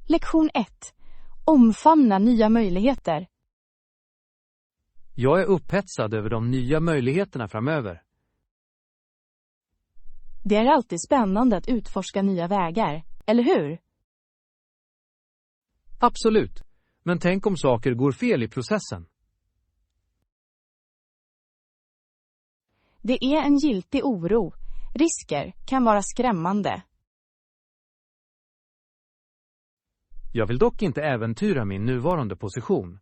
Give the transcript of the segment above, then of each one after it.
Lektion 1. Omfamna nya möjligheter. Jag är upphetsad över de nya möjligheterna framöver. Det är alltid spännande att utforska nya vägar, eller hur? Absolut. Men tänk om saker går fel i processen. Det är en giltig oro. Risker kan vara skrämmande. Jag vill dock inte äventyra min nuvarande position.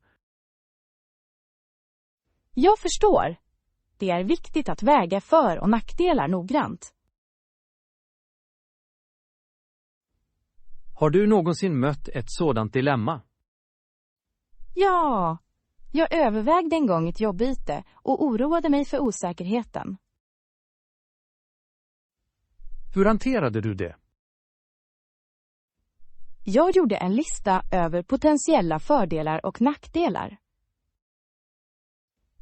Jag förstår. Det är viktigt att väga för- och nackdelar noggrant. Har du någonsin mött ett sådant dilemma? Ja, jag övervägde en gång ett jobbyte och oroade mig för osäkerheten. Hur hanterade du det? Jag gjorde en lista över potentiella fördelar och nackdelar.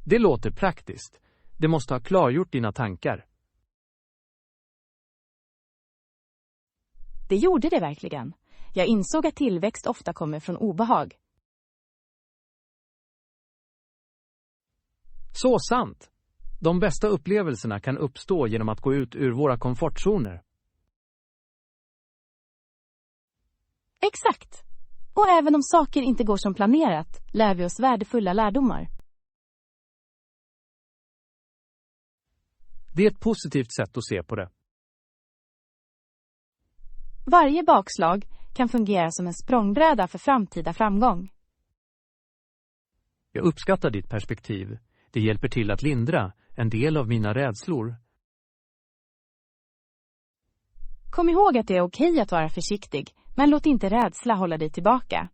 Det låter praktiskt. Det måste ha klargjort dina tankar. Det gjorde det verkligen. Jag insåg att tillväxt ofta kommer från obehag. Så sant! De bästa upplevelserna kan uppstå genom att gå ut ur våra komfortzoner. Exakt! Och även om saker inte går som planerat lär vi oss värdefulla lärdomar. Det är ett positivt sätt att se på det. Varje bakslag kan fungera som en språngbräda för framtida framgång. Jag uppskattar ditt perspektiv. Det hjälper till att lindra en del av mina rädslor. Kom ihåg att det är okej att vara försiktig, men låt inte rädsla hålla dig tillbaka.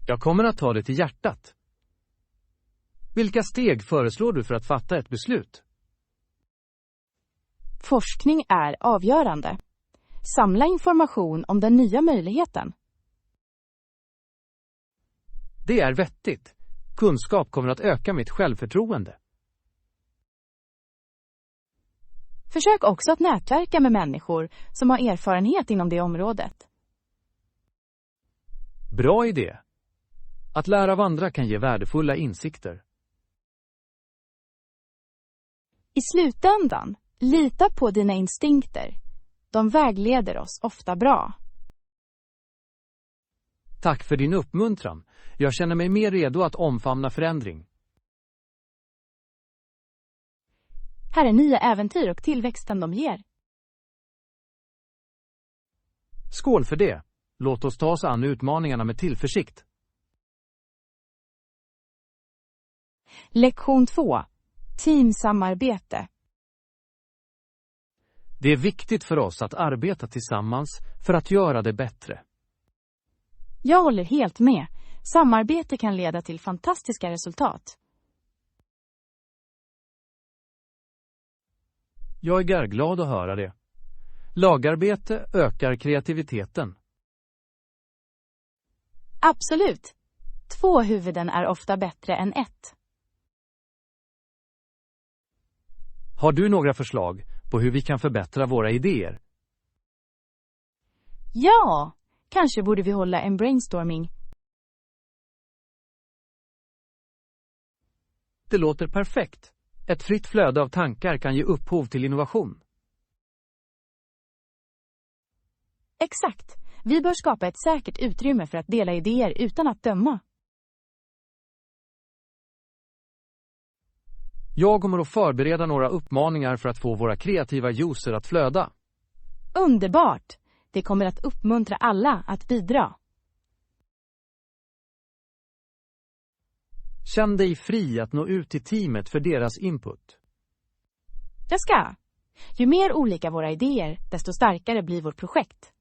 Jag kommer att ta det till hjärtat. Vilka steg föreslår du för att fatta ett beslut? Forskning är avgörande. Samla information om den nya möjligheten. Det är vettigt. Kunskap kommer att öka mitt självförtroende. Försök också att nätverka med människor som har erfarenhet inom det området. Bra idé. Att lära av andra kan ge värdefulla insikter. I slutändan, lita på dina instinkter. De vägleder oss ofta bra. Tack för din uppmuntran. Jag känner mig mer redo att omfamna förändring. Här är nya äventyr och tillväxten de ger. Skål för det. Låt oss ta oss an utmaningarna med tillförsikt. Lektion 2. Teamsamarbete. Det är viktigt för oss att arbeta tillsammans för att göra det bättre. Jag håller helt med. Samarbete kan leda till fantastiska resultat. Jag är glad att höra det. Lagarbete ökar kreativiteten. Absolut. 2 huvuden är ofta bättre än 1. Har du några förslag på hur vi kan förbättra våra idéer? Ja, kanske borde vi hålla en brainstorming. Det låter perfekt. Ett fritt flöde av tankar kan ge upphov till innovation. Exakt. Vi bör skapa ett säkert utrymme för att dela idéer utan att döma. Jag kommer att förbereda några uppmaningar för att få våra kreativa juicer att flöda. Underbart! Det kommer att uppmuntra alla att bidra. Känn dig fri att nå ut till teamet för deras input. Jag ska. Ju mer olika våra idéer, desto starkare blir vårt projekt.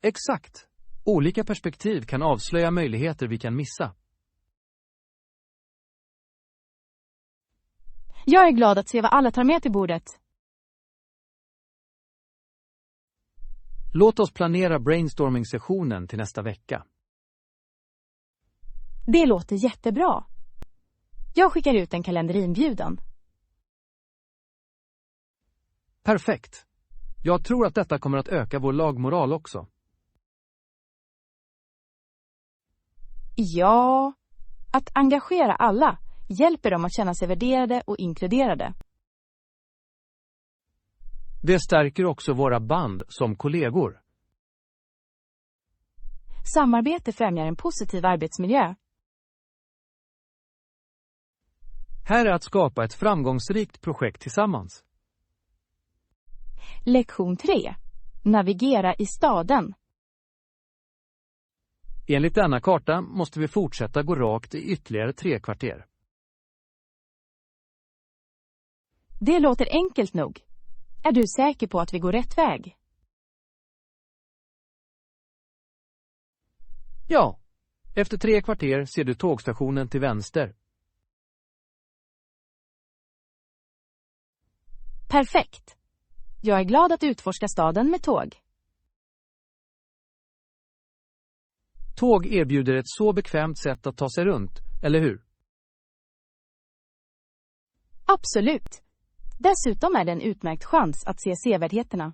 Exakt. Olika perspektiv kan avslöja möjligheter vi kan missa. Jag är glad att se vad alla tar med till bordet. Låt oss planera brainstorming-sessionen till nästa vecka. Det låter jättebra. Jag skickar ut en kalenderinbjudan. Perfekt. Jag tror att detta kommer att öka vår lagmoral också. Ja, att engagera alla hjälper dem att känna sig värderade och inkluderade. Det stärker också våra band som kollegor. Samarbete främjar en positiv arbetsmiljö. Här är att skapa ett framgångsrikt projekt tillsammans. Lektion 3. Navigera i staden. Enligt denna karta måste vi fortsätta gå rakt i ytterligare 3 kvarter. Det låter enkelt nog. Är du säker på att vi går rätt väg? Ja, efter 3 kvarter ser du tågstationen till vänster. Perfekt. Jag är glad att utforska staden med tåg. Tåg erbjuder ett så bekvämt sätt att ta sig runt, eller hur? Absolut. Dessutom är det en utmärkt chans att se sevärdheterna.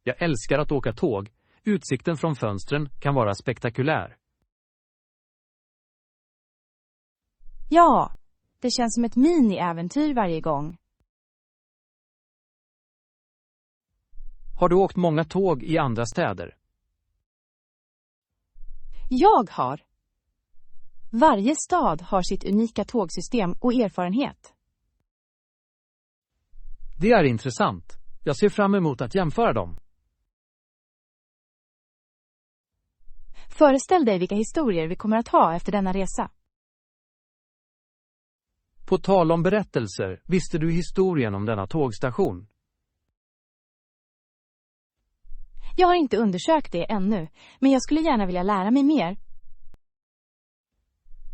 Jag älskar att åka tåg. Utsikten från fönstren kan vara spektakulär. Ja, det känns som ett mini-äventyr varje gång. Har du åkt många tåg i andra städer? Jag har. Varje stad har sitt unika tågsystem och erfarenhet. Det är intressant. Jag ser fram emot att jämföra dem. Föreställ dig vilka historier vi kommer att ha efter denna resa. På tal om berättelser, visste du historien om denna tågstation? Jag har inte undersökt det ännu, men jag skulle gärna vilja lära mig mer.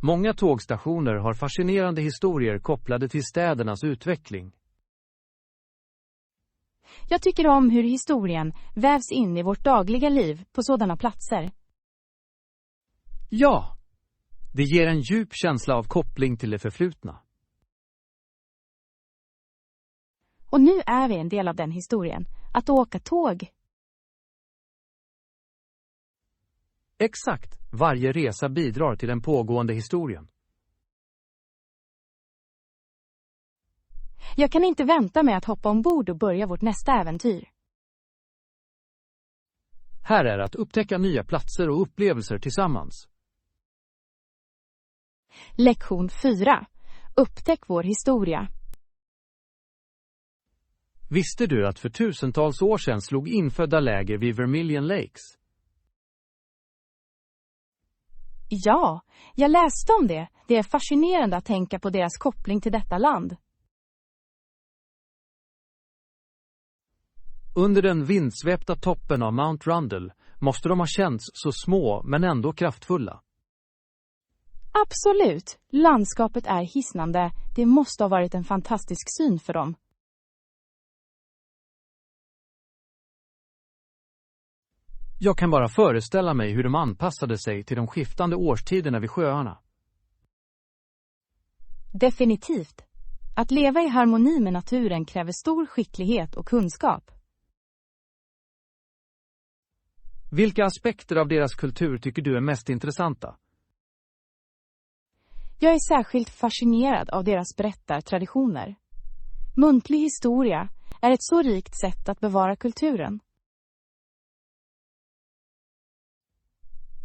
Många tågstationer har fascinerande historier kopplade till städernas utveckling. Jag tycker om hur historien vävs in i vårt dagliga liv på sådana platser. Ja, det ger en djup känsla av koppling till det förflutna. Och nu är vi en del av den historien, att åka tåg. Exakt, varje resa bidrar till den pågående historien. Jag kan inte vänta med att hoppa ombord och börja vårt nästa äventyr. Här är att upptäcka nya platser och upplevelser tillsammans. Lektion 4. Upptäck vår historia. Visste du att för tusentals år sedan slog infödda läger vid Vermilion Lakes? Ja, jag läste om det. Det är fascinerande att tänka på deras koppling till detta land. Under den vindsvepta toppen av Mount Rundle måste de ha känts så små men ändå kraftfulla. Absolut. Landskapet är hisnande. Det måste ha varit en fantastisk syn för dem. Jag kan bara föreställa mig hur de anpassade sig till de skiftande årstiderna vid sjöarna. Definitivt. Att leva i harmoni med naturen kräver stor skicklighet och kunskap. Vilka aspekter av deras kultur tycker du är mest intressanta? Jag är särskilt fascinerad av deras berättartraditioner. Muntlig historia är ett så rikt sätt att bevara kulturen.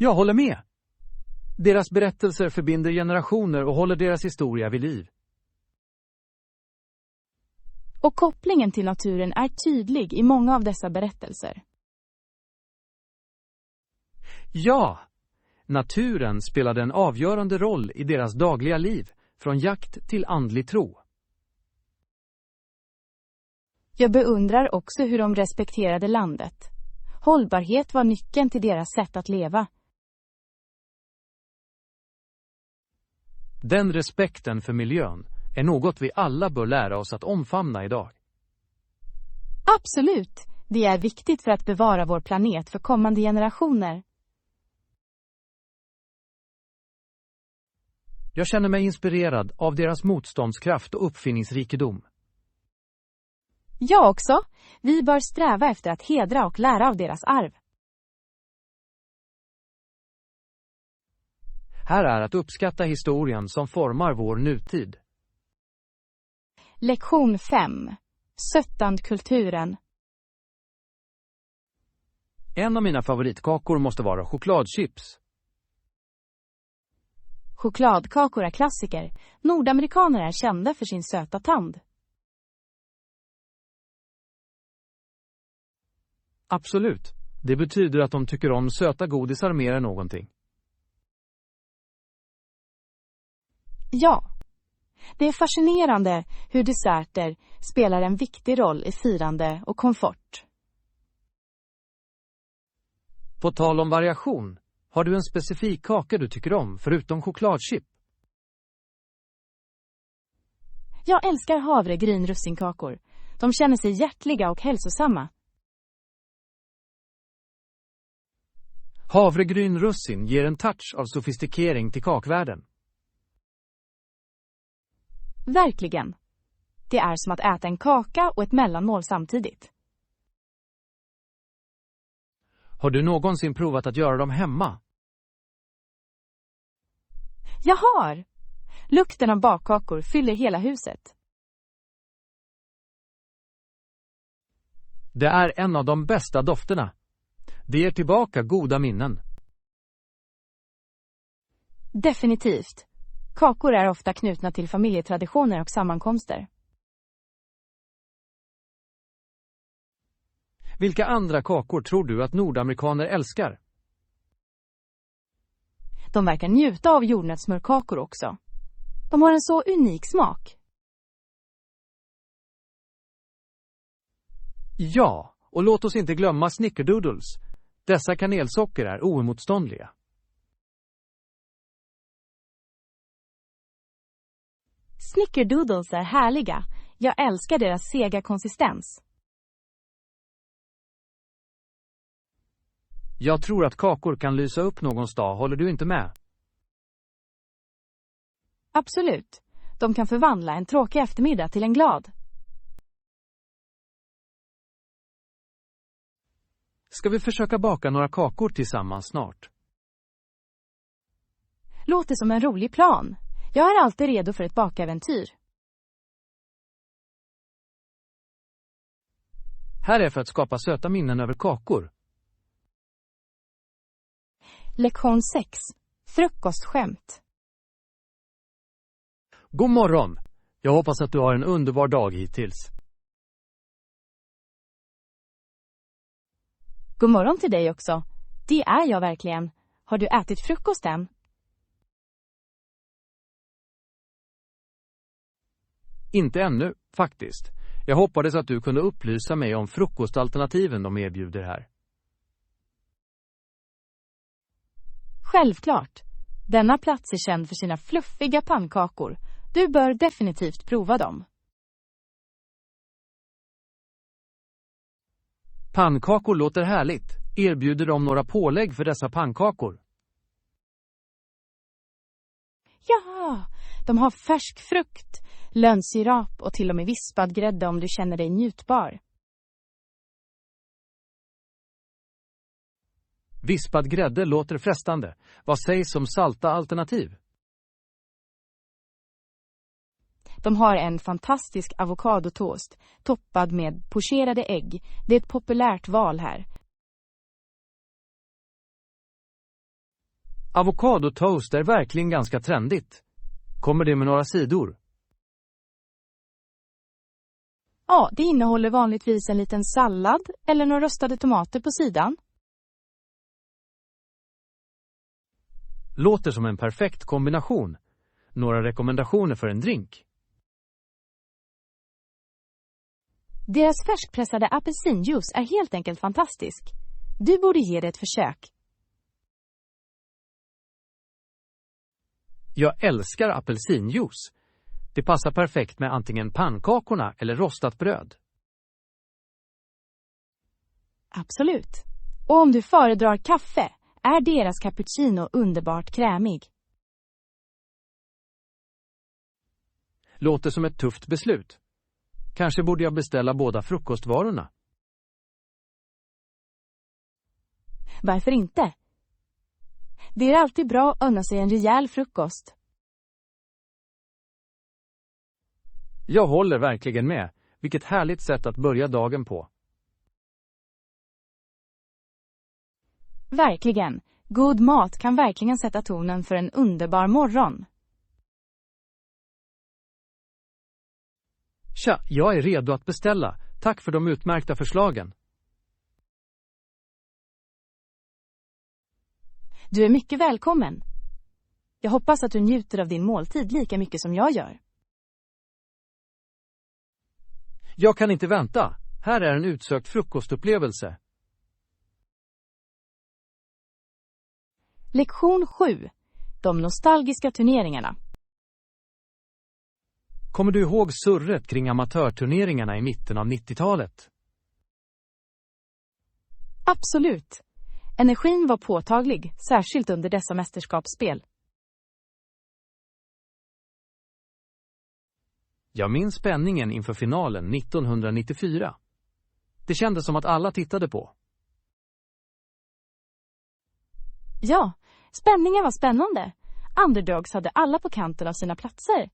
Jag håller med. Deras berättelser förbinder generationer och håller deras historia vid liv. Och kopplingen till naturen är tydlig i många av dessa berättelser. Ja, naturen spelade en avgörande roll i deras dagliga liv, från jakt till andlig tro. Jag beundrar också hur de respekterade landet. Hållbarhet var nyckeln till deras sätt att leva. Den respekten för miljön är något vi alla bör lära oss att omfamna idag. Absolut, det är viktigt för att bevara vår planet för kommande generationer. Jag känner mig inspirerad av deras motståndskraft och uppfinningsrikedom. Jag också. Vi bör sträva efter att hedra och lära av deras arv. Här är att uppskatta historien som formar vår nutid. Lektion 5. Sötandkulturen. En av mina favoritkakor måste vara chokladchips. Chokladkakor är klassiker. Nordamerikaner är kända för sin söta tand. Absolut. Det betyder att de tycker om söta godisar mer än någonting. Ja. Det är fascinerande hur desserter spelar en viktig roll i firande och komfort. På tal om variation, har du en specifik kaka du tycker om förutom chokladchip? Jag älskar havregryn-russinkakor. De känner sig hjärtliga och hälsosamma. Havregryn-russin ger en touch av sofistikering till kakvärlden. Verkligen. Det är som att äta en kaka och ett mellanmål samtidigt. Har du någonsin provat att göra dem hemma? Jag har! Lukten av bakkakor fyller hela huset. Det är en av de bästa dofterna. Det ger tillbaka goda minnen. Definitivt. Kakor är ofta knutna till familjetraditioner och sammankomster. Vilka andra kakor tror du att nordamerikaner älskar? De verkar njuta av jordnötssmörkakor också. De har en så unik smak. Ja, och låt oss inte glömma snickerdoodles. Dessa kanelsocker är oemotståndliga. Snickerdoodles är härliga. Jag älskar deras sega konsistens. Jag tror att kakor kan lysa upp någons dag, håller du inte med? Absolut. De kan förvandla en tråkig eftermiddag till en glad. Ska vi försöka baka några kakor tillsammans snart? Låter som en rolig plan. Jag är alltid redo för ett bakäventyr. Här är för att skapa söta minnen över kakor. Lektion 6. Frukostskämt. God morgon! Jag hoppas att du har en underbar dag hittills. God morgon till dig också. Det är jag verkligen. Har du ätit frukost än? Inte ännu, faktiskt. Jag hoppades att du kunde upplysa mig om frukostalternativen de erbjuder här. Självklart. Denna plats är känd för sina fluffiga pannkakor. Du bör definitivt prova dem. Pannkakor låter härligt. Erbjuder de några pålägg för dessa pannkakor? Ja, de har färsk frukt, lönnsirap och till och med vispad grädde om du känner dig njutbar. Vispad grädde låter frestande. Vad sägs om salta alternativ? De har en fantastisk avokadotoast toppad med pocherade ägg. Det är ett populärt val här. Avokadotoast är verkligen ganska trendigt. Kommer det med några sidor? Ja, det innehåller vanligtvis en liten sallad eller några rostade tomater på sidan. Låter som en perfekt kombination. Några rekommendationer för en drink? Deras färskpressade apelsinjuice är helt enkelt fantastisk. Du borde ge det ett försök. Jag älskar apelsinjuice. Det passar perfekt med antingen pannkakorna eller rostat bröd. Absolut. Och om du föredrar kaffe är deras cappuccino underbart krämig. Låter som ett tufft beslut. Kanske borde jag beställa båda frukostvarorna. Varför inte? Det är alltid bra att unna sig en rejäl frukost. Jag håller verkligen med. Vilket härligt sätt att börja dagen på. Verkligen. God mat kan verkligen sätta tonen för en underbar morgon. Tja, jag är redo att beställa. Tack för de utmärkta förslagen. Du är mycket välkommen. Jag hoppas att du njuter av din måltid lika mycket som jag gör. Jag kan inte vänta. Här är en utsökt frukostupplevelse. Lektion 7. De nostalgiska turneringarna. Kommer du ihåg surret kring amatörturneringarna i mitten av 90-talet? Absolut. Energin var påtaglig, särskilt under dessa mästerskapsspel. Jag minns spänningen inför finalen 1994. Det kändes som att alla tittade på. Ja, spänningen var spännande. Underdogs hade alla på kanten av sina platser.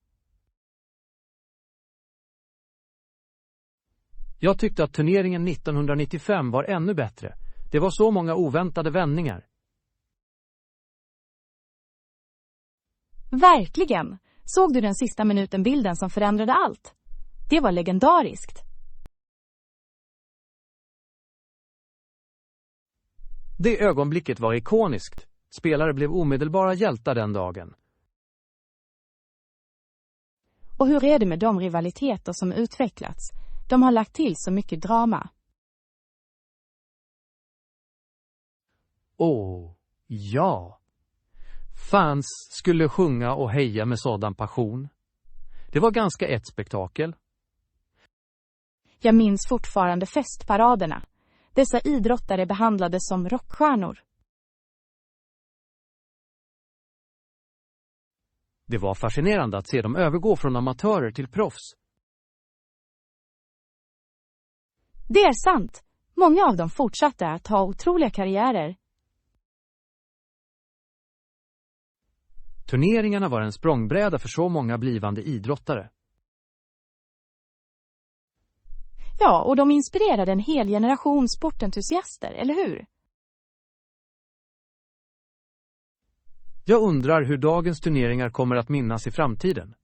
Jag tyckte att turneringen 1995 var ännu bättre. Det var så många oväntade vändningar. Verkligen. Såg du den sista minuten-bilden som förändrade allt? Det var legendariskt. Det ögonblicket var ikoniskt. Spelare blev omedelbara hjältar den dagen. Och hur är det med de rivaliteter som utvecklats? De har lagt till så mycket drama. Ja. Fans skulle sjunga och heja med sådan passion. Det var ganska ett spektakel. Jag minns fortfarande festparaderna. Dessa idrottare behandlades som rockstjärnor. Det var fascinerande att se dem övergå från amatörer till proffs. Det är sant. Många av dem fortsatte att ha otroliga karriärer. Turneringarna var en språngbräda för så många blivande idrottare. Ja, och de inspirerade en hel generation sportentusiaster, eller hur? Jag undrar hur dagens turneringar kommer att minnas i framtiden.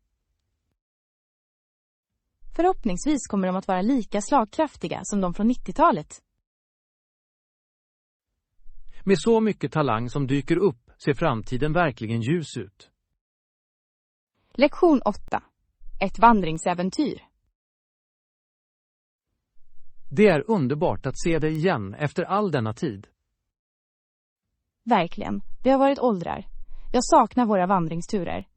Förhoppningsvis kommer de att vara lika slagkraftiga som de från 90-talet. Med så mycket talang som dyker upp ser framtiden verkligen ljus ut. Lektion 8. Ett vandringsäventyr. Det är underbart att se dig igen efter all denna tid. Verkligen. Det har varit åldrar. Jag saknar våra vandringsturer.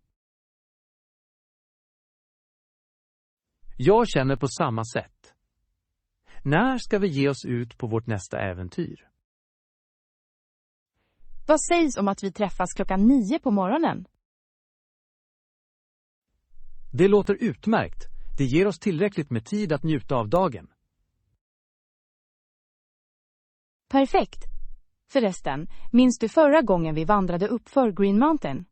Jag känner på samma sätt. När ska vi ge oss ut på vårt nästa äventyr? Vad sägs om att vi träffas 9:00 på morgonen? Det låter utmärkt. Det ger oss tillräckligt med tid att njuta av dagen. Perfekt. Förresten, minns du förra gången vi vandrade upp för Green Mountain?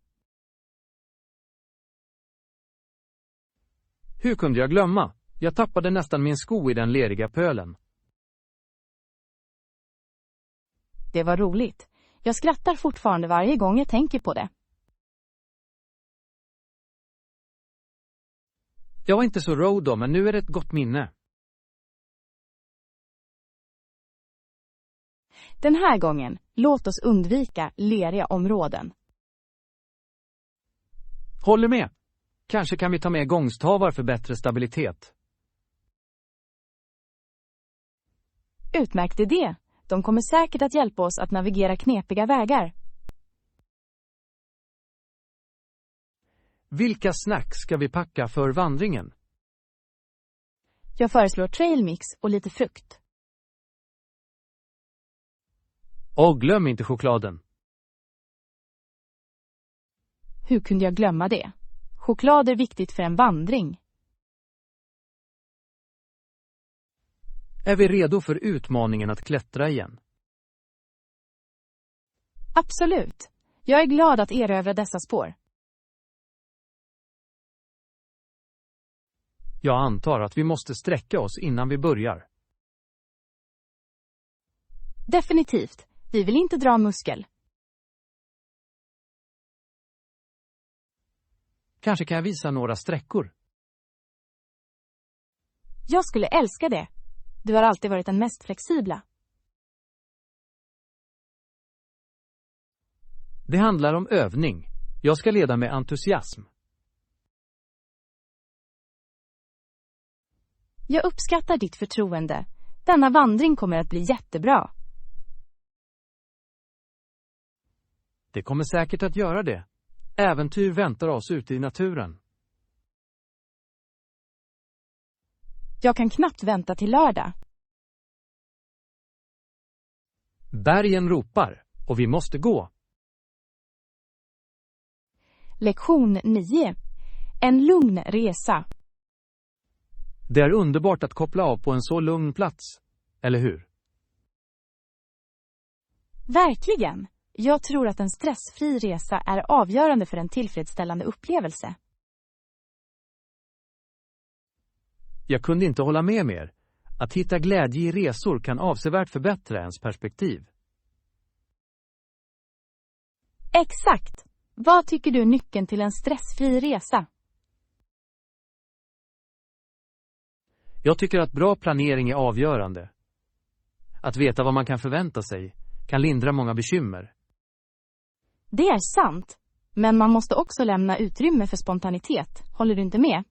Hur kunde jag glömma? Jag tappade nästan min sko i den leriga pölen. Det var roligt. Jag skrattar fortfarande varje gång jag tänker på det. Jag var inte så road då, men nu är det ett gott minne. Den här gången, låt oss undvika leriga områden. Håller med. Kanske kan vi ta med gångstavar för bättre stabilitet. Utmärkt idé. De kommer säkert att hjälpa oss att navigera knepiga vägar. Vilka snacks ska vi packa för vandringen? Jag föreslår trailmix och lite frukt. Och glöm inte chokladen. Hur kunde jag glömma det? Choklad är viktigt för en vandring. Är vi redo för utmaningen att klättra igen? Absolut. Jag är glad att erövra dessa spår. Jag antar att vi måste sträcka oss innan vi börjar. Definitivt. Vi vill inte dra muskel. Kanske kan jag visa några sträckor. Jag skulle älska det. Du har alltid varit den mest flexibla. Det handlar om övning. Jag ska leda med entusiasm. Jag uppskattar ditt förtroende. Denna vandring kommer att bli jättebra. Det kommer säkert att göra det. Äventyr väntar oss ute i naturen. Jag kan knappt vänta till lördag. Bergen ropar, och vi måste gå. Lektion 9. En lugn resa. Det är underbart att koppla av på en så lugn plats, eller hur? Verkligen. Jag tror att en stressfri resa är avgörande för en tillfredsställande upplevelse. Jag kunde inte hålla med mer. Att hitta glädje i resor kan avsevärt förbättra ens perspektiv. Exakt. Vad tycker du är nyckeln till en stressfri resa? Jag tycker att bra planering är avgörande. Att veta vad man kan förvänta sig kan lindra många bekymmer. Det är sant. Men man måste också lämna utrymme för spontanitet. Håller du inte med?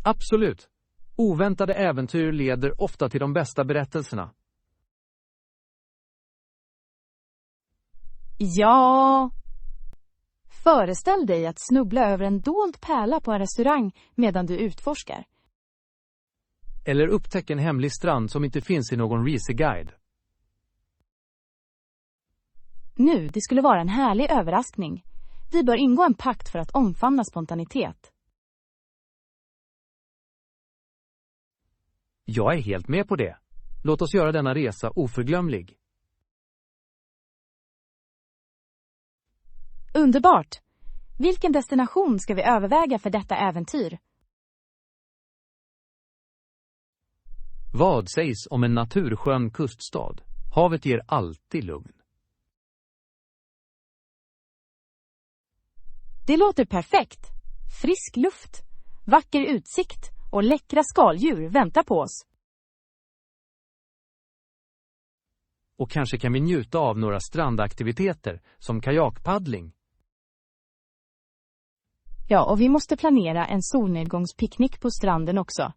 Absolut. Oväntade äventyr leder ofta till de bästa berättelserna. Ja. Föreställ dig att snubbla över en dold pärla på en restaurang medan du utforskar. Eller upptäck en hemlig strand som inte finns i någon reseguide. Nu, det skulle vara en härlig överraskning. Vi bör ingå en pakt för att omfamna spontanitet. Jag är helt med på det. Låt oss göra denna resa oförglömlig. Underbart! Vilken destination ska vi överväga för detta äventyr? Vad sägs om en naturskön kuststad? Havet ger alltid lugn. Det låter perfekt. Frisk luft, vacker utsikt och läckra skaldjur väntar på oss. Och kanske kan vi njuta av några strandaktiviteter som kajakpaddling. Ja, och vi måste planera en solnedgångspicknick på stranden också.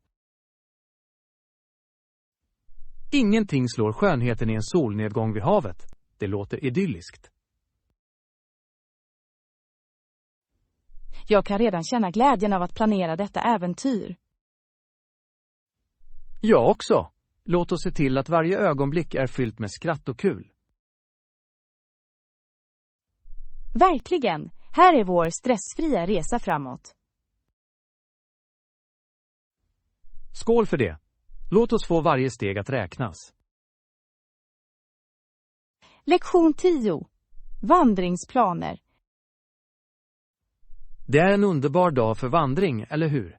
Ingenting slår skönheten i en solnedgång vid havet. Det låter idylliskt. Jag kan redan känna glädjen av att planera detta äventyr. Jag också. Låt oss se till att varje ögonblick är fyllt med skratt och kul. Verkligen. Här är vår stressfria resa framåt. Skål för det. Låt oss få varje steg att räknas. Lektion 10. Vandringsplaner. Det är en underbar dag för vandring, eller hur?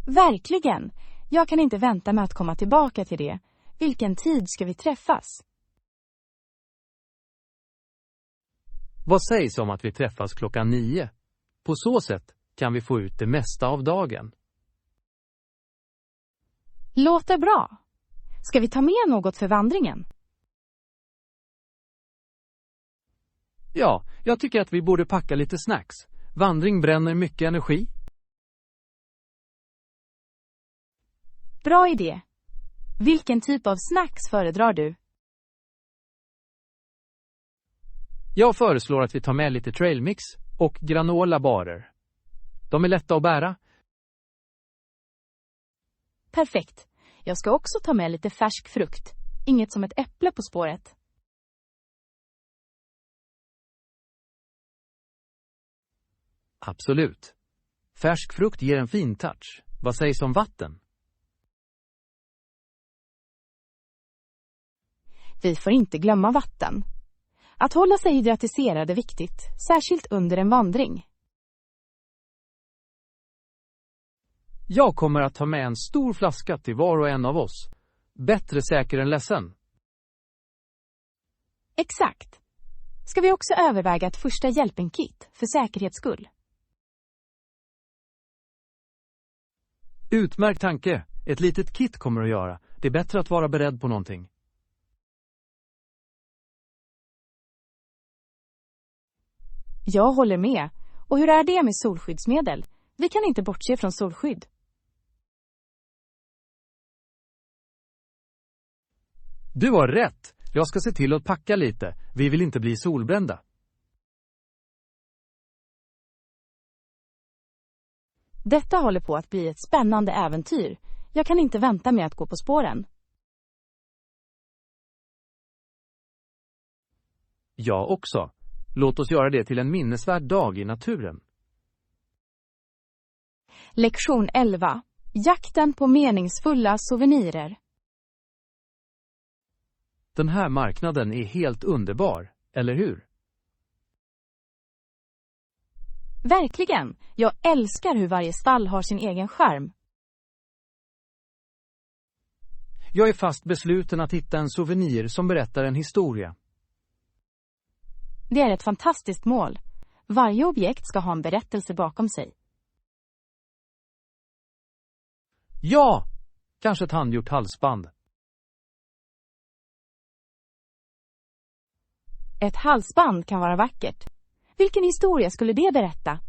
Verkligen. Jag kan inte vänta med att komma tillbaka till det. Vilken tid ska vi träffas? Vad sägs om att vi träffas 9:00? På så sätt kan vi få ut det mesta av dagen. Låter bra. Ska vi ta med något för vandringen? Ja, jag tycker att vi borde packa lite snacks. Vandring bränner mycket energi. Bra idé. Vilken typ av snacks föredrar du? Jag föreslår att vi tar med lite trailmix och granola-barer. De är lätta att bära. Perfekt. Jag ska också ta med lite färsk frukt. Inget som ett äpple på spåret. Absolut. Färsk frukt ger en fin touch. Vad sägs om vatten? Vi får inte glömma vatten. Att hålla sig hydratiserad är viktigt, särskilt under en vandring. Jag kommer att ta med en stor flaska till var och en av oss. Bättre säker än ledsen. Exakt. Ska vi också överväga ett första hjälpen-kit för säkerhets skull? Utmärkt tanke. Ett litet kit kommer att göra. Det är bättre att vara beredd på någonting. Jag håller med. Och hur är det med solskyddsmedel? Vi kan inte bortse från solskydd. Du har rätt. Jag ska se till att packa lite. Vi vill inte bli solbrända. Detta håller på att bli ett spännande äventyr. Jag kan inte vänta med att gå på spåren. Jag också. Låt oss göra det till en minnesvärd dag i naturen. Lektion 11. Jakten på meningsfulla souvenirer. Den här marknaden är helt underbar, eller hur? Verkligen. Jag älskar hur varje stall har sin egen charm. Jag är fast besluten att hitta en souvenir som berättar en historia. Det är ett fantastiskt mål. Varje objekt ska ha en berättelse bakom sig. Ja! Kanske ett handgjort halsband. Ett halsband kan vara vackert. Vilken historia skulle det berätta?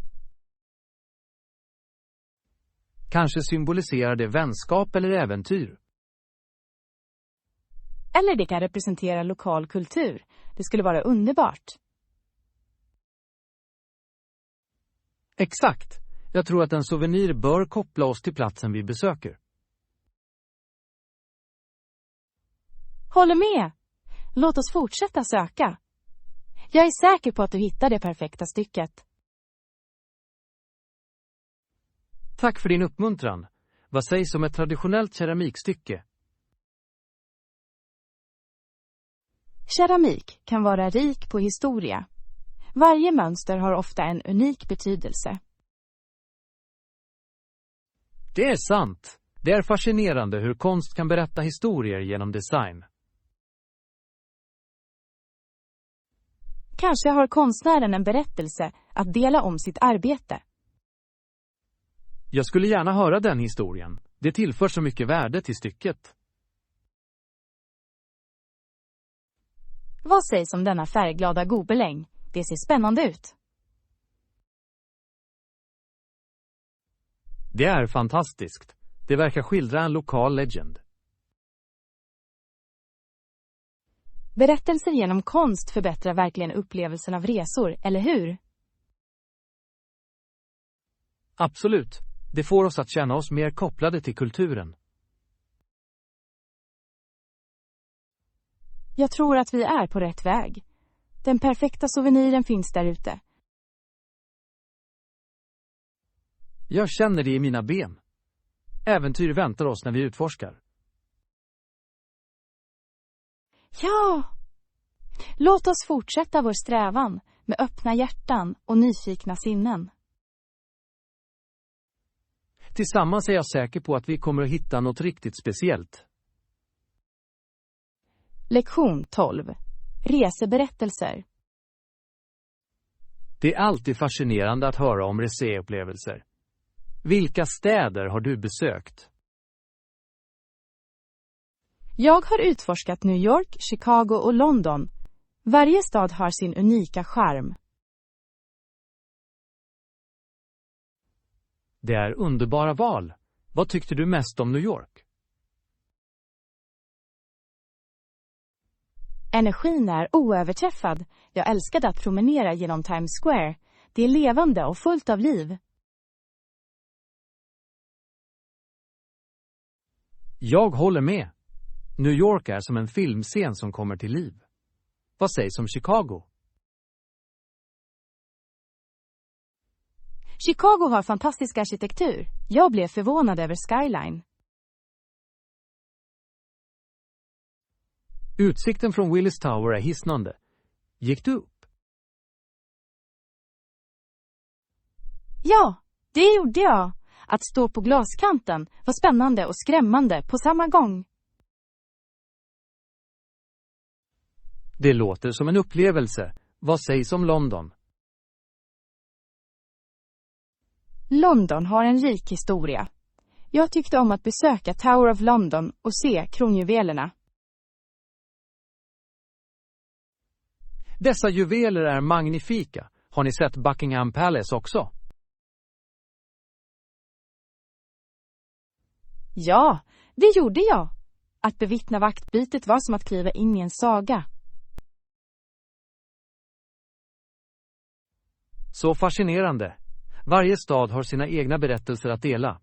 Kanske symboliserar det vänskap eller äventyr. Eller det kan representera lokal kultur. Det skulle vara underbart. Exakt. Jag tror att en souvenir bör koppla oss till platsen vi besöker. Håller med. Låt oss fortsätta söka. Jag är säker på att du hittar det perfekta stycket. Tack för din uppmuntran. Vad sägs om ett traditionellt keramikstycke? Keramik kan vara rik på historia. Varje mönster har ofta en unik betydelse. Det är sant. Det är fascinerande hur konst kan berätta historier genom design. Kanske har konstnären en berättelse att dela om sitt arbete. Jag skulle gärna höra den historien. Det tillför så mycket värde till stycket. Vad sägs om denna färgglada gobeläng? Det ser spännande ut. Det är fantastiskt. Det verkar skildra en lokal legend. Berättelser genom konst förbättrar verkligen upplevelsen av resor, eller hur? Absolut. Det får oss att känna oss mer kopplade till kulturen. Jag tror att vi är på rätt väg. Den perfekta souveniren finns där ute. Jag känner det i mina ben. Äventyr väntar oss när vi utforskar. Ja! Låt oss fortsätta vår strävan med öppna hjärtan och nyfikna sinnen. Tillsammans är jag säker på att vi kommer att hitta något riktigt speciellt. Lektion 12. Reseberättelser. Det är alltid fascinerande att höra om reseupplevelser. Vilka städer har du besökt? Jag har utforskat New York, Chicago och London. Varje stad har sin unika charm. Det är underbara val. Vad tyckte du mest om New York? Energin är oöverträffad. Jag älskade att promenera genom Times Square. Det är levande och fullt av liv. Jag håller med. New York är som en filmscen som kommer till liv. Vad sägs om Chicago? Chicago har fantastisk arkitektur. Jag blev förvånad över skyline. Utsikten från Willis Tower är hisnande. Gick du upp? Ja, det gjorde jag. Att stå på glaskanten var spännande och skrämmande på samma gång. Det låter som en upplevelse. Vad sägs om London? London har en rik historia. Jag tyckte om att besöka Tower of London och se kronjuvelerna. Dessa juveler är magnifika. Har ni sett Buckingham Palace också? Ja, det gjorde jag. Att bevittna vaktbytet var som att kliva in i en saga. Så fascinerande. Varje stad har sina egna berättelser att dela.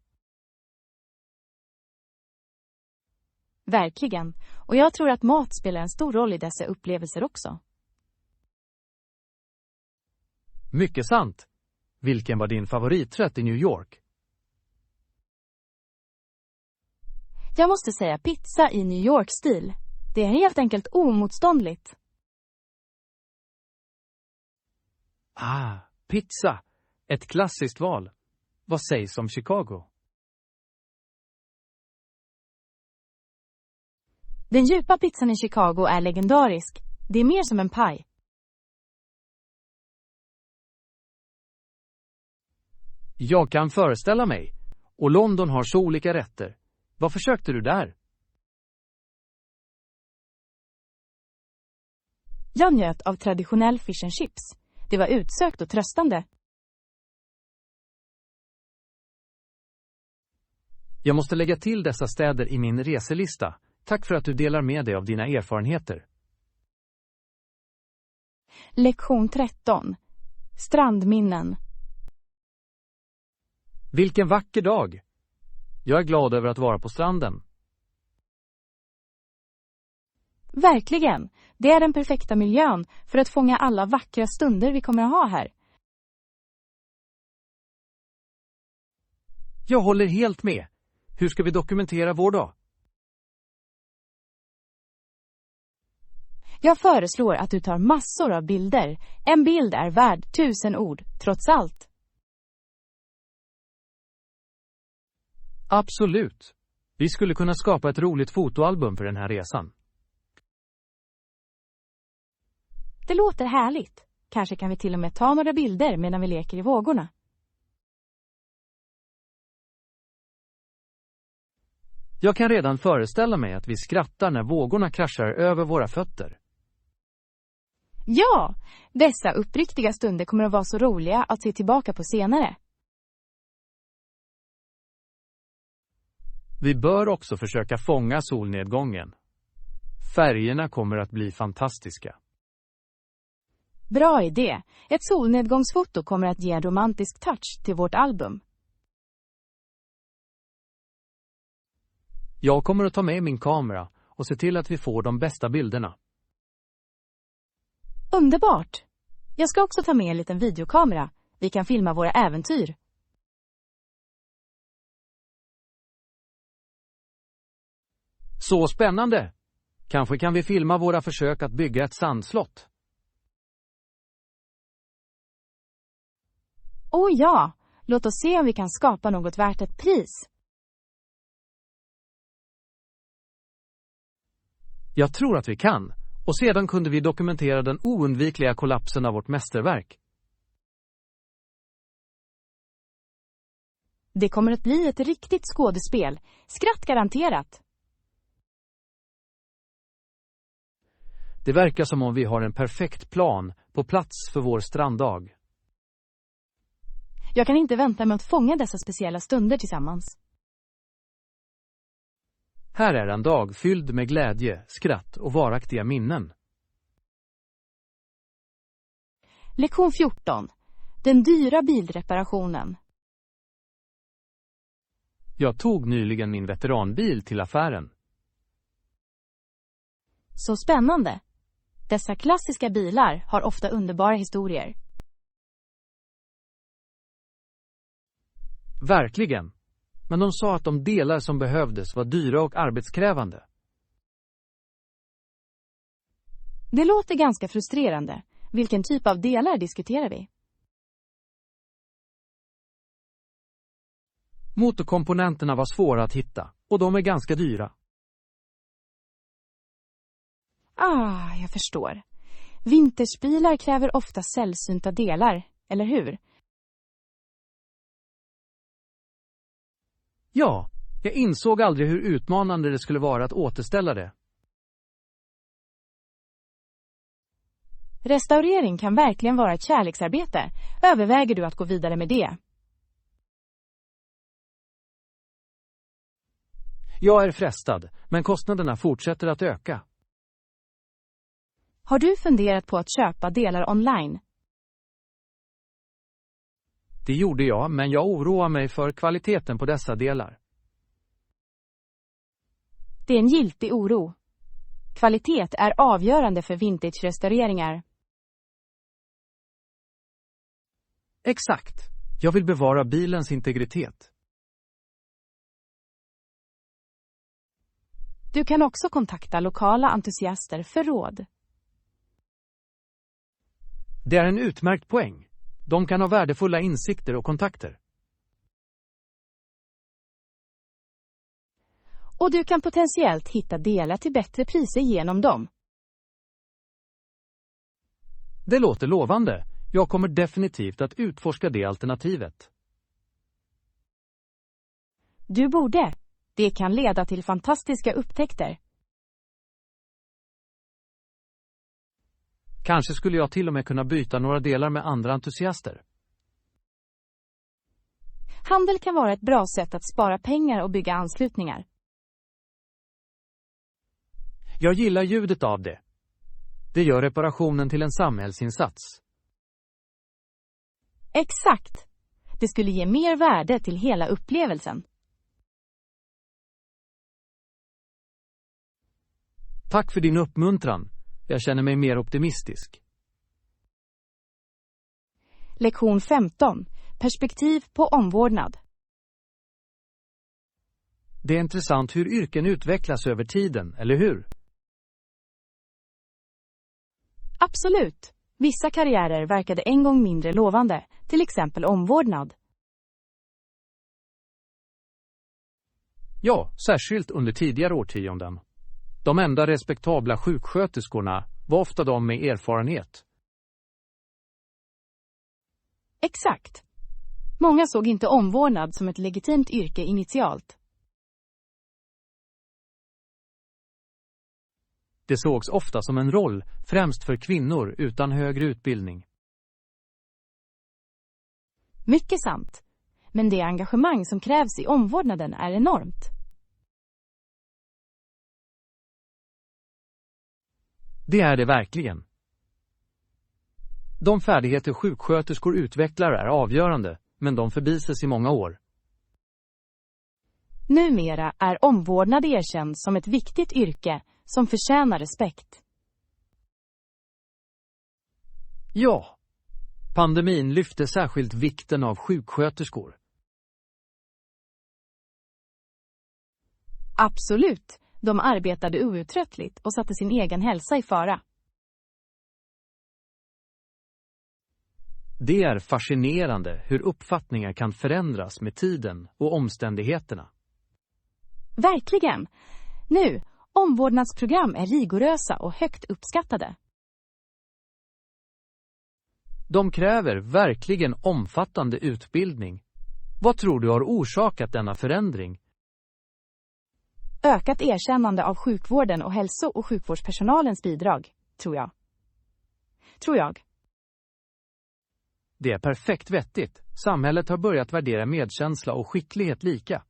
Verkligen. Och jag tror att mat spelar en stor roll i dessa upplevelser också. Mycket sant. Vilken var din favoriträtt i New York? Jag måste säga pizza i New York-stil. Det är helt enkelt omotståndligt. Pizza. Ett klassiskt val. Vad sägs om Chicago? Den djupa pizzan i Chicago är legendarisk. Det är mer som en paj. Jag kan föreställa mig. Och London har så olika rätter. Vad försökte du där? Jag njöt av traditionell fish and chips. Det var utsökt och tröstande. Jag måste lägga till dessa städer i min reselista. Tack för att du delar med dig av dina erfarenheter. Lektion 13. Strandminnen. Vilken vacker dag! Jag är glad över att vara på stranden. Verkligen. Det är den perfekta miljön för att fånga alla vackra stunder vi kommer att ha här. Jag håller helt med. Hur ska vi dokumentera vår dag? Jag föreslår att du tar massor av bilder. En bild är värd 1000 ord, trots allt. Absolut. Vi skulle kunna skapa ett roligt fotoalbum för den här resan. Det låter härligt. Kanske kan vi till och med ta några bilder medan vi leker i vågorna. Jag kan redan föreställa mig att vi skrattar när vågorna kraschar över våra fötter. Ja, dessa uppriktiga stunder kommer att vara så roliga att se tillbaka på senare. Vi bör också försöka fånga solnedgången. Färgerna kommer att bli fantastiska. Bra idé. Ett solnedgångsfoto kommer att ge en romantisk touch till vårt album. Jag kommer att ta med min kamera och se till att vi får de bästa bilderna. Underbart! Jag ska också ta med en liten videokamera. Vi kan filma våra äventyr. Så spännande! Kanske kan vi filma våra försök att bygga ett sandslott. Åh ja! Låt oss se om vi kan skapa något värt ett pris. Jag tror att vi kan. Och sedan kunde vi dokumentera den oundvikliga kollapsen av vårt mästerverk. Det kommer att bli ett riktigt skådespel. Skratt garanterat. Det verkar som om vi har en perfekt plan på plats för vår stranddag. Jag kan inte vänta med att fånga dessa speciella stunder tillsammans. Här är en dag fylld med glädje, skratt och varaktiga minnen. Lektion 14. Den dyra bilreparationen. Jag tog nyligen min veteranbil till affären. Så spännande. Dessa klassiska bilar har ofta underbara historier. Verkligen. Men de sa att de delar som behövdes var dyra och arbetskrävande. Det låter ganska frustrerande. Vilken typ av delar diskuterar vi? Motorkomponenterna var svåra att hitta och de är ganska dyra. Jag förstår. Vintagebilar kräver ofta sällsynta delar, eller hur? Ja, jag insåg aldrig hur utmanande det skulle vara att återställa det. Restaurering kan verkligen vara ett kärleksarbete. Överväger du att gå vidare med det? Jag är frestad, men kostnaderna fortsätter att öka. Har du funderat på att köpa delar online? Det gjorde jag, men jag oroar mig för kvaliteten på dessa delar. Det är en giltig oro. Kvalitet är avgörande för vintage-restaureringar. Exakt. Jag vill bevara bilens integritet. Du kan också kontakta lokala entusiaster för råd. Det är en utmärkt poäng. De kan ha värdefulla insikter och kontakter. Och du kan potentiellt hitta delar till bättre priser genom dem. Det låter lovande. Jag kommer definitivt att utforska det alternativet. Du borde. Det kan leda till fantastiska upptäckter. Kanske skulle jag till och med kunna byta några delar med andra entusiaster. Handel kan vara ett bra sätt att spara pengar och bygga anslutningar. Jag gillar ljudet av det. Det gör reparationen till en samhällsinsats. Exakt. Det skulle ge mer värde till hela upplevelsen. Tack för din uppmuntran. Jag känner mig mer optimistisk. Lektion 15. Perspektiv på omvårdnad. Det är intressant hur yrken utvecklas över tiden, eller hur? Absolut. Vissa karriärer verkade en gång mindre lovande, till exempel omvårdnad. Ja, särskilt under tidigare årtionden. De enda respektabla sjuksköterskorna var ofta de med erfarenhet. Exakt. Många såg inte omvårdnad som ett legitimt yrke initialt. Det sågs ofta som en roll, främst för kvinnor utan högre utbildning. Mycket sant. Men det engagemang som krävs i omvårdnaden är enormt. Det är det verkligen. De färdigheter sjuksköterskor utvecklar är avgörande, men de förbises i många år. Numera är omvårdnad erkänd som ett viktigt yrke som förtjänar respekt. Ja, pandemin lyfte särskilt vikten av sjuksköterskor. Absolut. De arbetade outtröttligt och satte sin egen hälsa i fara. Det är fascinerande hur uppfattningar kan förändras med tiden och omständigheterna. Verkligen. Nu, omvårdnadsprogram är rigorösa och högt uppskattade. De kräver verkligen omfattande utbildning. Vad tror du har orsakat denna förändring? Ökat erkännande av sjukvården och hälso- och sjukvårdspersonalens bidrag, tror jag. Det är perfekt vettigt. Samhället har börjat värdera medkänsla och skicklighet lika.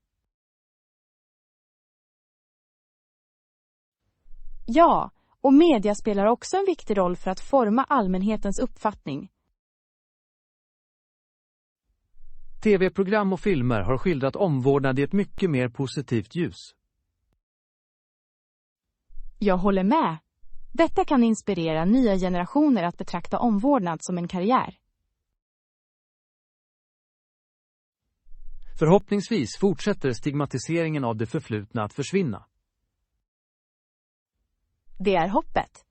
Ja, och media spelar också en viktig roll för att forma allmänhetens uppfattning. TV-program och filmer har skildrat omvårdnad i ett mycket mer positivt ljus. Jag håller med. Detta kan inspirera nya generationer att betrakta omvårdnad som en karriär. Förhoppningsvis fortsätter stigmatiseringen av det förflutna att försvinna. Det är hoppet.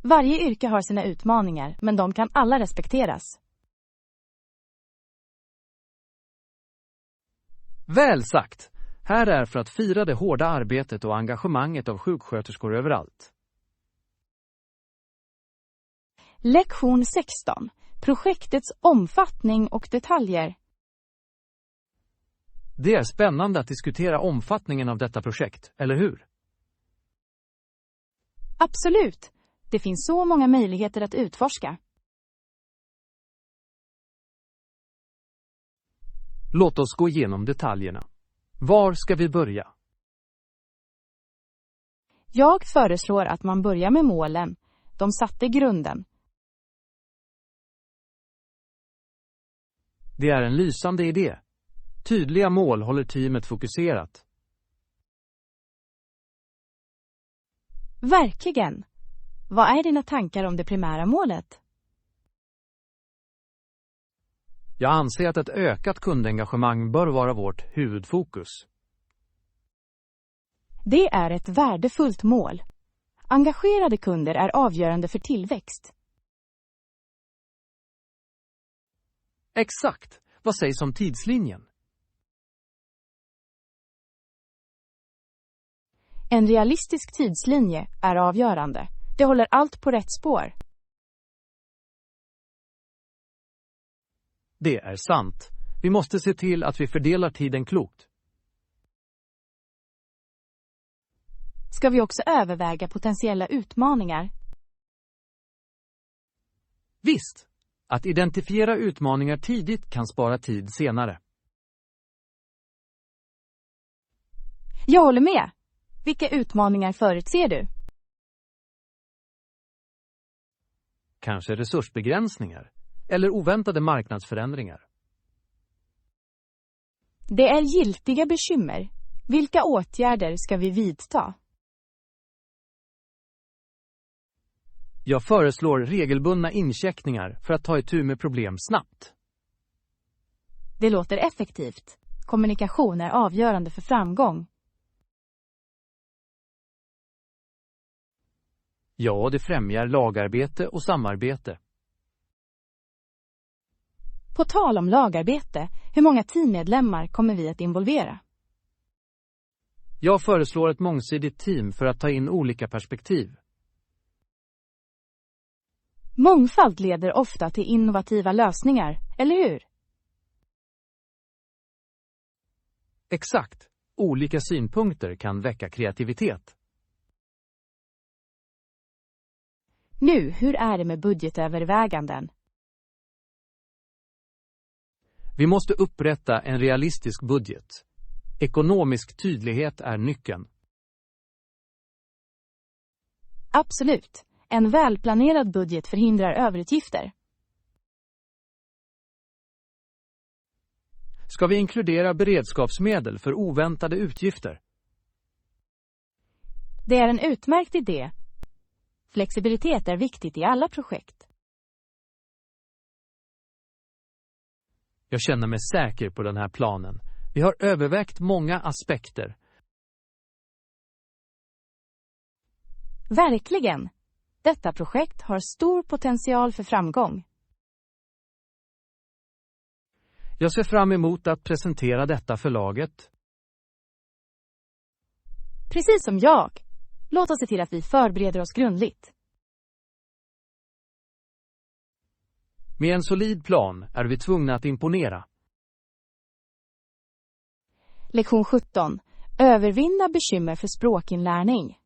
Varje yrke har sina utmaningar, men de kan alla respekteras. Väl sagt! Här är för att fira det hårda arbetet och engagemanget av sjuksköterskor överallt. Lektion 16. Projektets omfattning och detaljer. Det är spännande att diskutera omfattningen av detta projekt, eller hur? Absolut. Det finns så många möjligheter att utforska. Låt oss gå igenom detaljerna. Var ska vi börja? Jag föreslår att man börjar med målen. De satte grunden. Det är en lysande idé. Tydliga mål håller teamet fokuserat. Verkligen. Vad är dina tankar om det primära målet? Jag anser att ett ökat kundengagemang bör vara vårt huvudfokus. Det är ett värdefullt mål. Engagerade kunder är avgörande för tillväxt. Exakt. Vad sägs om tidslinjen? En realistisk tidslinje är avgörande. Det håller allt på rätt spår. Det är sant. Vi måste se till att vi fördelar tiden klokt. Ska vi också överväga potentiella utmaningar? Visst! Att identifiera utmaningar tidigt kan spara tid senare. Jag håller med. Vilka utmaningar förutser du? Kanske resursbegränsningar eller oväntade marknadsförändringar. Det är giltiga bekymmer. Vilka åtgärder ska vi vidta? Jag föreslår regelbundna incheckningar för att ta itu med problem snabbt. Det låter effektivt. Kommunikation är avgörande för framgång. Ja, det främjar lagarbete och samarbete. På tal om lagarbete, hur många teammedlemmar kommer vi att involvera? Jag föreslår ett mångsidigt team för att ta in olika perspektiv. Mångfald leder ofta till innovativa lösningar, eller hur? Exakt. Olika synpunkter kan väcka kreativitet. Nu, hur är det med budgetöverväganden? Vi måste upprätta en realistisk budget. Ekonomisk tydlighet är nyckeln. Absolut. En välplanerad budget förhindrar överutgifter. Ska vi inkludera beredskapsmedel för oväntade utgifter? Det är en utmärkt idé. Flexibilitet är viktigt i alla projekt. Jag känner mig säker på den här planen. Vi har övervägt många aspekter. Verkligen. Detta projekt har stor potential för framgång. Jag ser fram emot att presentera detta för laget. Precis som jag. Låt oss se till att vi förbereder oss grundligt. Med en solid plan är vi tvungna att imponera. Lektion 17. Övervinna bekymmer för språkinlärning.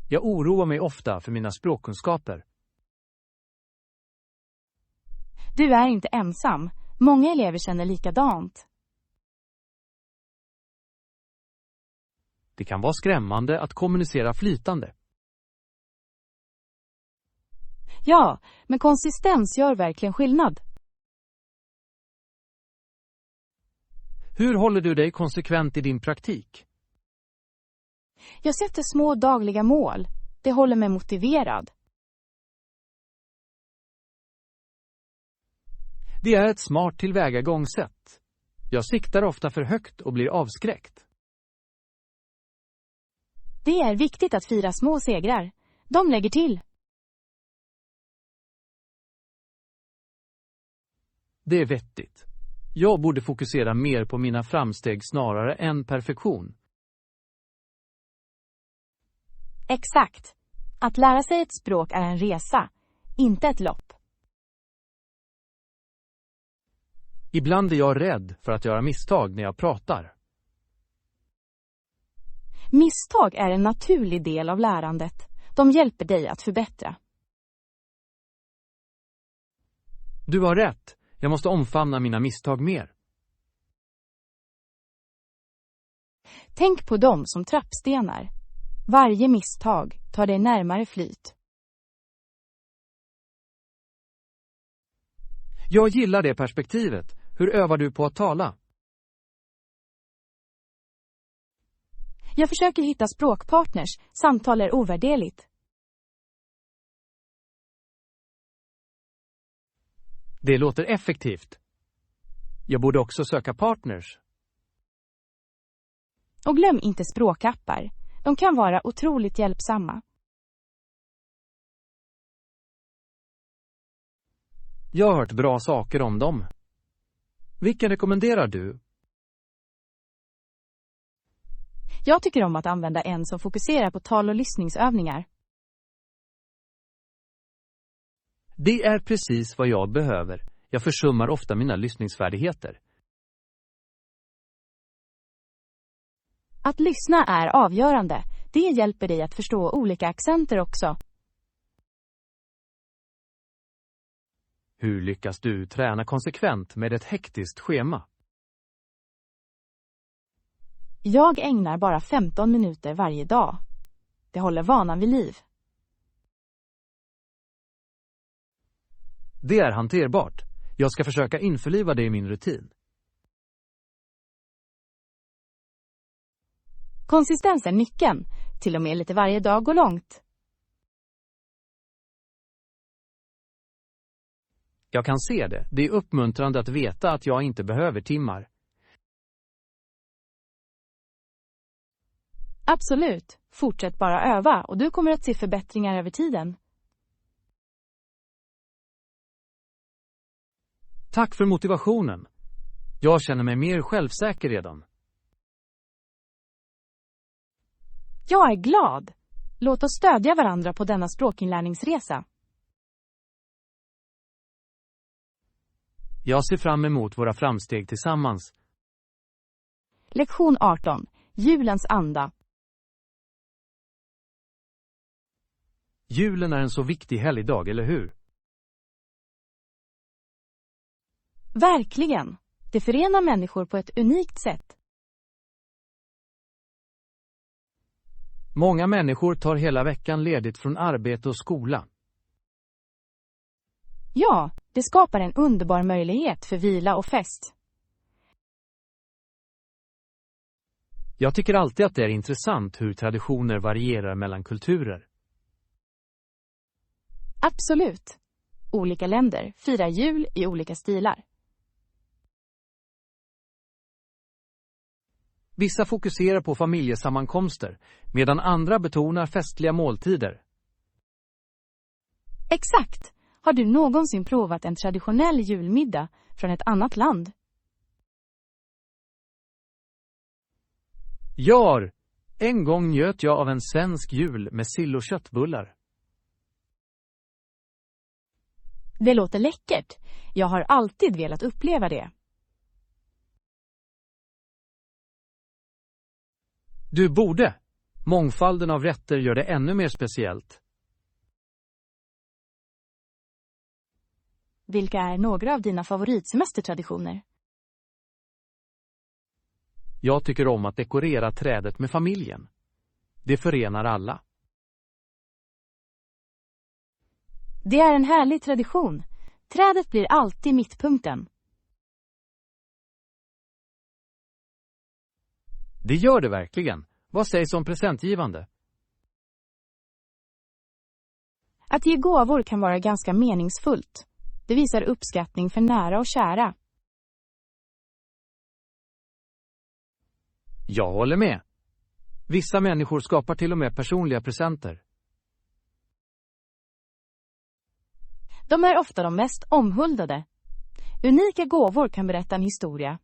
Jag oroar mig ofta för mina språkkunskaper. Du är inte ensam. Många elever känner likadant. Det kan vara skrämmande att kommunicera flytande. Ja, men konsistens gör verkligen skillnad. Hur håller du dig konsekvent i din praktik? Jag sätter små dagliga mål. Det håller mig motiverad. Det är ett smart tillvägagångssätt. Jag siktar ofta för högt och blir avskräckt. Det är viktigt att fira små segrar. De lägger till. Det är vettigt. Jag borde fokusera mer på mina framsteg snarare än perfektion. Exakt. Att lära sig ett språk är en resa, inte ett lopp. Ibland är jag rädd för att göra misstag när jag pratar. Misstag är en naturlig del av lärandet. De hjälper dig att förbättra. Du har rätt. Jag måste omfamna mina misstag mer. Tänk på dem som trappstenar. Varje misstag tar dig närmare flyt. Jag gillar det perspektivet. Hur övar du på att tala? Jag försöker hitta språkpartners. Samtal är ovärderligt. Det låter effektivt. Jag borde också söka partners. Och glöm inte språkappar. De kan vara otroligt hjälpsamma. Jag har hört bra saker om dem. Vilken rekommenderar du? Jag tycker om att använda en som fokuserar på tal- och lyssningsövningar. Det är precis vad jag behöver. Jag försummar ofta mina lyssningsfärdigheter. Att lyssna är avgörande. Det hjälper dig att förstå olika accenter också. Hur lyckas du träna konsekvent med ett hektiskt schema? Jag ägnar bara 15 minuter varje dag. Det håller vanan vid liv. Det är hanterbart. Jag ska försöka införliva det i min rutin. Konsistens är nyckeln. Till och med lite varje dag går långt. Jag kan se det. Det är uppmuntrande att veta att jag inte behöver timmar. Absolut. Fortsätt bara öva och du kommer att se förbättringar över tiden. Tack för motivationen. Jag känner mig mer självsäker redan. Jag är glad. Låt oss stödja varandra på denna språkinlärningsresa. Jag ser fram emot våra framsteg tillsammans. Lektion 18. Julens anda. Julen är en så viktig helgdag, eller hur? Verkligen. Det förenar människor på ett unikt sätt. Många människor tar hela veckan ledigt från arbete och skola. Ja, det skapar en underbar möjlighet för vila och fest. Jag tycker alltid att det är intressant hur traditioner varierar mellan kulturer. Absolut. Olika länder firar jul i olika stilar. Vissa fokuserar på familjesammankomster, medan andra betonar festliga måltider. Exakt. Har du någonsin provat en traditionell julmiddag från ett annat land? Ja, en gång njöt jag av en svensk jul med sill och köttbullar. Det låter läckert. Jag har alltid velat uppleva det. Du borde. Mångfalden av rätter gör det ännu mer speciellt. Vilka är några av dina favoritsemestertraditioner? Jag tycker om att dekorera trädet med familjen. Det förenar alla. Det är en härlig tradition. Trädet blir alltid mittpunkten. Det gör det verkligen. Vad sägs om presentgivande? Att ge gåvor kan vara ganska meningsfullt. Det visar uppskattning för nära och kära. Jag håller med. Vissa människor skapar till och med personliga presenter. De är ofta de mest omhuldade. Unika gåvor kan berätta en historia.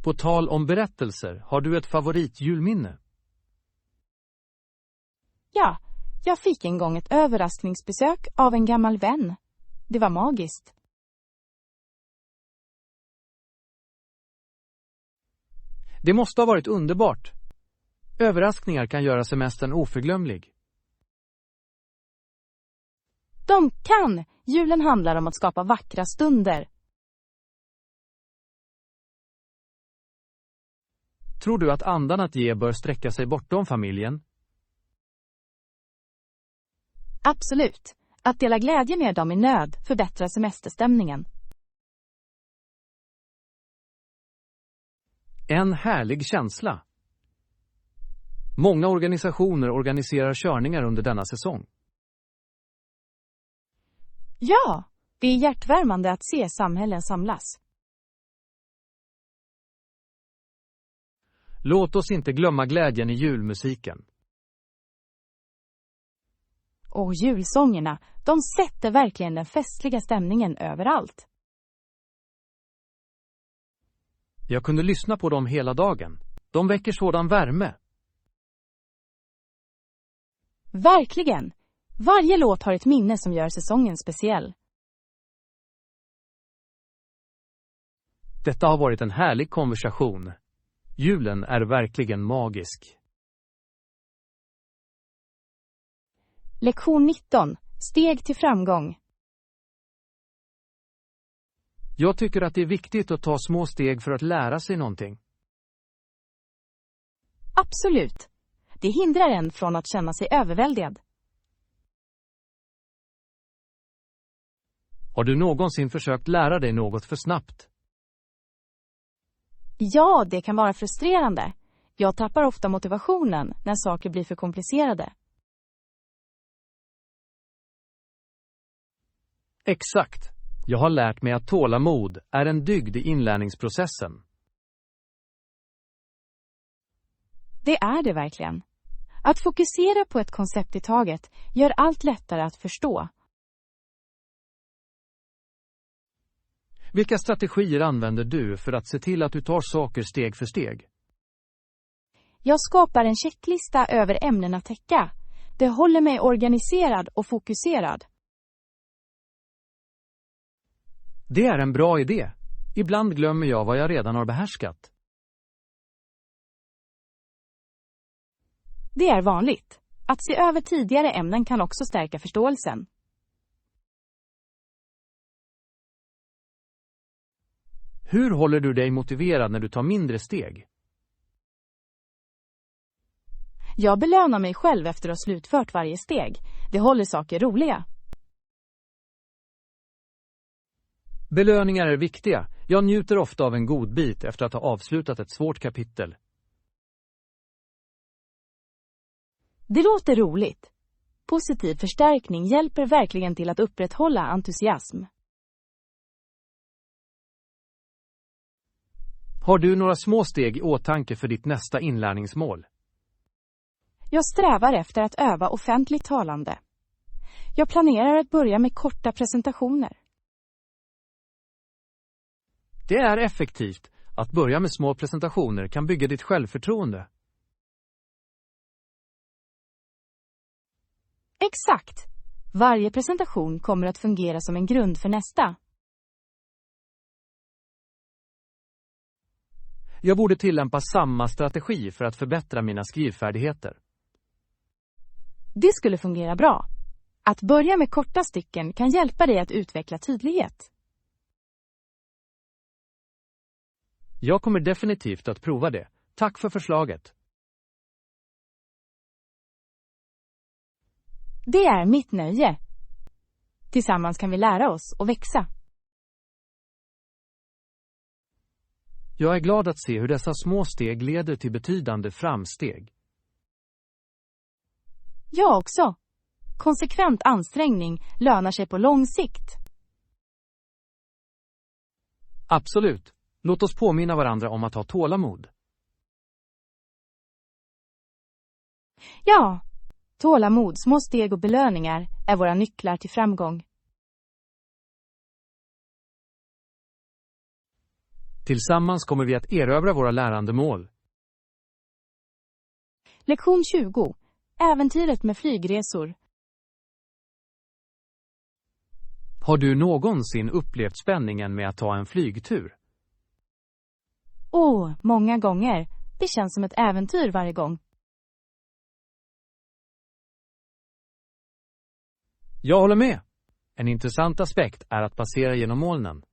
På tal om berättelser, har du ett favoritjulminne? Ja, jag fick en gång ett överraskningsbesök av en gammal vän. Det var magiskt. Det måste ha varit underbart. Överraskningar kan göra semestern oförglömlig. De kan! Julen handlar om att skapa vackra stunder. Tror du att andan att ge bör sträcka sig bortom familjen? Absolut. Att dela glädje med dem i nöd förbättrar semesterstämningen. En härlig känsla. Många organisationer organiserar körningar under denna säsong. Ja, det är hjärtvärmande att se samhällen samlas. Låt oss inte glömma glädjen i julmusiken. Och julsångerna, de sätter verkligen den festliga stämningen överallt. Jag kunde lyssna på dem hela dagen. De väcker sådan värme. Verkligen! Varje låt har ett minne som gör säsongen speciell. Detta har varit en härlig konversation. Julen är verkligen magisk. Lektion 19. Steg till framgång. Jag tycker att det är viktigt att ta små steg för att lära sig någonting. Absolut. Det hindrar en från att känna sig överväldigad. Har du någonsin försökt lära dig något för snabbt? Ja, det kan vara frustrerande. Jag tappar ofta motivationen när saker blir för komplicerade. Exakt. Jag har lärt mig att tålamod är en dygd i inlärningsprocessen. Det är det verkligen. Att fokusera på ett koncept i taget gör allt lättare att förstå. Vilka strategier använder du för att se till att du tar saker steg för steg? Jag skapar en checklista över ämnen att täcka. Det håller mig organiserad och fokuserad. Det är en bra idé. Ibland glömmer jag vad jag redan har behärskat. Det är vanligt. Att se över tidigare ämnen kan också stärka förståelsen. Hur håller du dig motiverad när du tar mindre steg? Jag belönar mig själv efter att ha slutfört varje steg. Det håller saker roliga. Belöningar är viktiga. Jag njuter ofta av en god bit efter att ha avslutat ett svårt kapitel. Det låter roligt. Positiv förstärkning hjälper verkligen till att upprätthålla entusiasm. Har du några små steg i åtanke för ditt nästa inlärningsmål? Jag strävar efter att öva offentligt talande. Jag planerar att börja med korta presentationer. Det är effektivt. Att börja med små presentationer kan bygga ditt självförtroende. Exakt! Varje presentation kommer att fungera som en grund för nästa. Jag borde tillämpa samma strategi för att förbättra mina skrivfärdigheter. Det skulle fungera bra. Att börja med korta stycken kan hjälpa dig att utveckla tydlighet. Jag kommer definitivt att prova det. Tack för förslaget. Det är mitt nöje. Tillsammans kan vi lära oss och växa. Jag är glad att se hur dessa små steg leder till betydande framsteg. Jag också. Konsekvent ansträngning lönar sig på lång sikt. Absolut. Låt oss påminna varandra om att ha tålamod. Ja, tålamod, små steg och belöningar är våra nycklar till framgång. Tillsammans kommer vi att erövra våra lärandemål. Lektion 20. Äventyret med flygresor. Har du någonsin upplevt spänningen med att ta en flygtur? Många gånger. Det känns som ett äventyr varje gång. Jag håller med. En intressant aspekt är att passera genom molnen.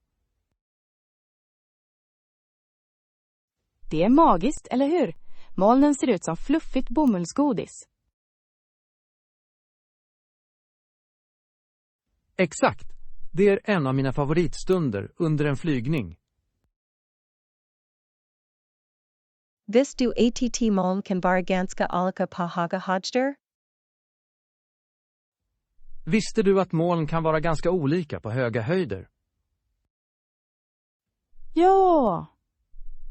Det är magiskt, eller hur? Molnen ser ut som fluffigt bomullsgodis. Exakt. Det är en av mina favoritstunder under en flygning. This du att moln kan vara ganska olika på höga höjder? Visste du att moln kan vara ganska olika på höga höjder? Ja,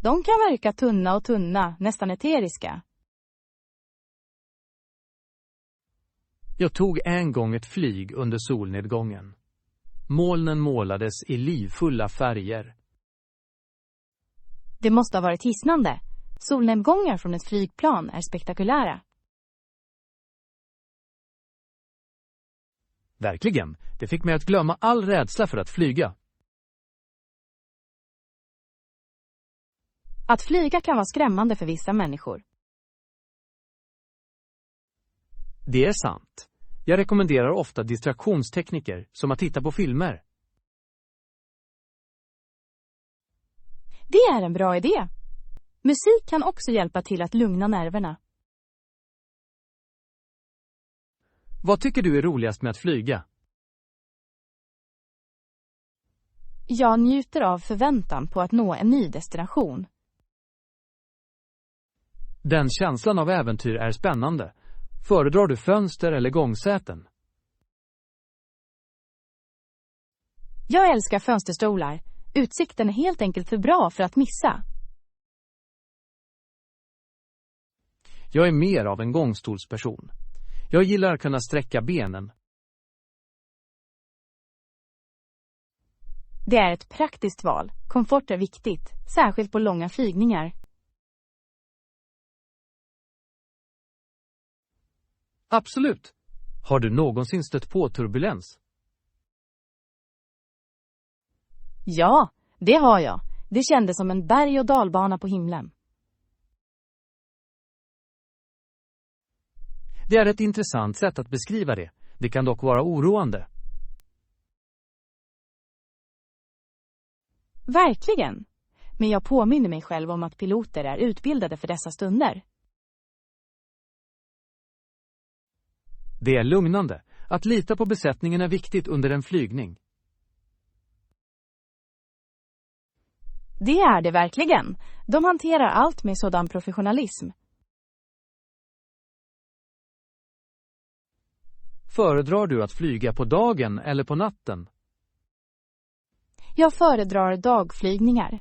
de kan verka tunna och tunna, nästan eteriska. Jag tog en gång ett flyg under solnedgången. Molnen målades i livfulla färger. Det måste ha varit hisnande. Solnedgångar från ett flygplan är spektakulära. Verkligen. Det fick mig att glömma all rädsla för att flyga. Att flyga kan vara skrämmande för vissa människor. Det är sant. Jag rekommenderar ofta distraktionstekniker som att titta på filmer. Det är en bra idé. Musik kan också hjälpa till att lugna nerverna. Vad tycker du är roligast med att flyga? Jag njuter av förväntan på att nå en ny destination. Den känslan av äventyr är spännande. Föredrar du fönster eller gångsäten? Jag älskar fönsterstolar. Utsikten är helt enkelt för bra för att missa. Jag är mer av en gångstolsperson. Jag gillar att kunna sträcka benen. Det är ett praktiskt val. Komfort är viktigt, särskilt på långa flygningar. Absolut. Har du någonsin stött på turbulens? Ja, det har jag. Det kändes som en berg- och dalbana på himlen. Det är ett intressant sätt att beskriva det. Det kan dock vara oroande. Verkligen. Men jag påminner mig själv om att piloter är utbildade för dessa stunder. Det är lugnande. Att lita på besättningen är viktigt under en flygning. Det är det verkligen. De hanterar allt med sådan professionalism. Föredrar du att flyga på dagen eller på natten? Jag föredrar dagflygningar.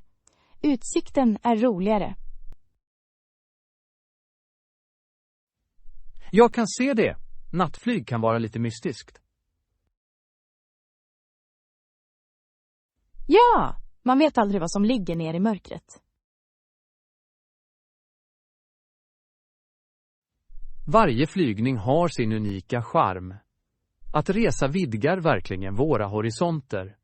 Utsikten är roligare. Jag kan se det. Nattflyg kan vara lite mystiskt. Ja, man vet aldrig vad som ligger ner i mörkret. Varje flygning har sin unika charm. Att resa vidgar verkligen våra horisonter.